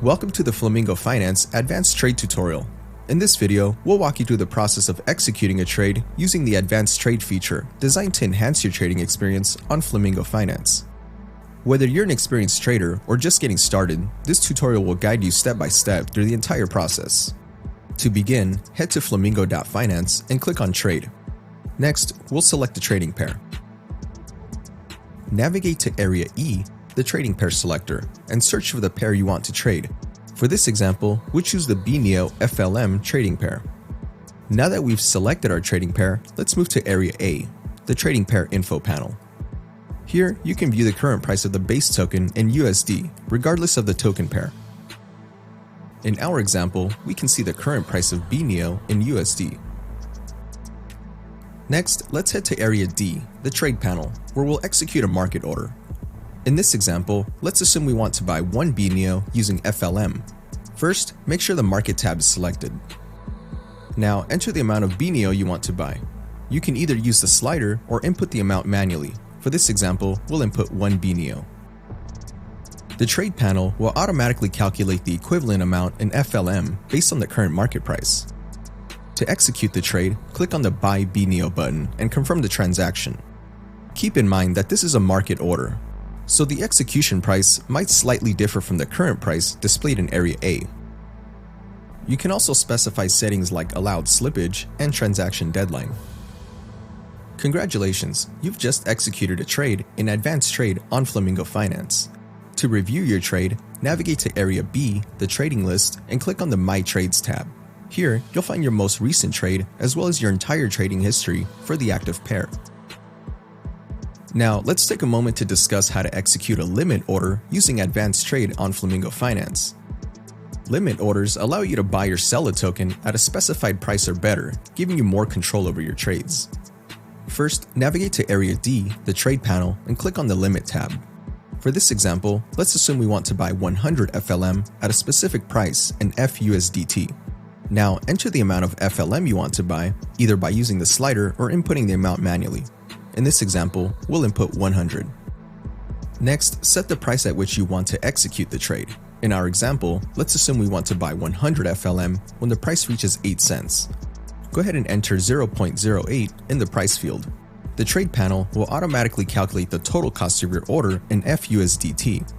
Welcome to the Flamingo Finance Advanced Trade tutorial. In this video, we'll walk you through the process of executing a trade using the Advanced Trade feature designed to enhance your trading experience on Flamingo Finance. Whether you're an experienced trader or just getting started, this tutorial will guide you step by step through the entire process. To begin, head to flamingo.finance and click on Trade. Next, we'll select the trading pair. Navigate to Area E, the trading pair selector, and search for the pair you want to trade. For this example, we'll choose the BNEO FLM trading pair. Now that we've selected our trading pair, let's move to Area A, the trading pair info panel. Here, you can view the current price of the base token in USD, regardless of the token pair. In our example, we can see the current price of BNEO in USD. Next, let's head to Area D, the trade panel, where we'll execute a market order. In this example, let's assume we want to buy one BNEO using FLM. First, make sure the market tab is selected. Now, enter the amount of BNEO you want to buy. You can either use the slider or input the amount manually. For this example, we'll input 1 BNEO. The trade panel will automatically calculate the equivalent amount in FLM based on the current market price. To execute the trade, click on the Buy BNEO button and confirm the transaction. Keep in mind that this is a market order, so the execution price might slightly differ from the current price displayed in Area A. You can also specify settings like allowed slippage and transaction deadline. Congratulations, you've just executed a trade in Advanced Trade on Flamingo Finance. To review your trade, navigate to Area B, the trading list, and click on the My Trades tab. Here, you'll find your most recent trade as well as your entire trading history for the active pair. Now, let's take a moment to discuss how to execute a limit order using Advanced Trade on Flamingo Finance. Limit orders allow you to buy or sell a token at a specified price or better, giving you more control over your trades. First, navigate to Area D, the trade panel, and click on the Limit tab. For this example, let's assume we want to buy 100 FLM at a specific price in FUSDT. Now, enter the amount of FLM you want to buy, either by using the slider or inputting the amount manually. In this example, we'll input 100. Next, set the price at which you want to execute the trade. In our example, let's assume we want to buy 100 FLM when the price reaches 8 cents. Go ahead and enter 0.08 in the price field. The trade panel will automatically calculate the total cost of your order in FUSDT.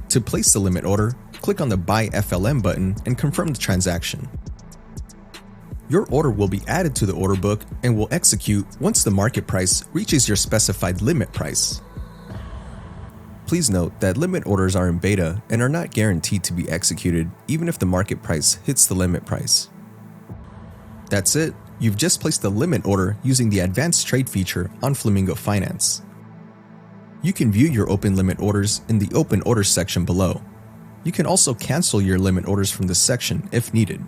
To place the limit order, click on the Buy FLM button and confirm the transaction. Your order will be added to the order book and will execute once the market price reaches your specified limit price. Please note that limit orders are in beta and are not guaranteed to be executed even if the market price hits the limit price. That's it. You've just placed the limit order using the Advanced Trade feature on Flamingo Finance. You can view your open limit orders in the Open Orders section below. You can also cancel your limit orders from this section if needed.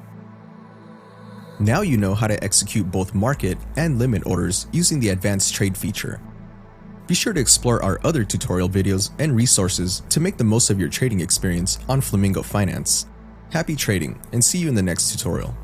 Now you know how to execute both market and limit orders using the Advanced Trade feature. Be sure to explore our other tutorial videos and resources to make the most of your trading experience on Flamingo Finance. Happy trading, and see you in the next tutorial.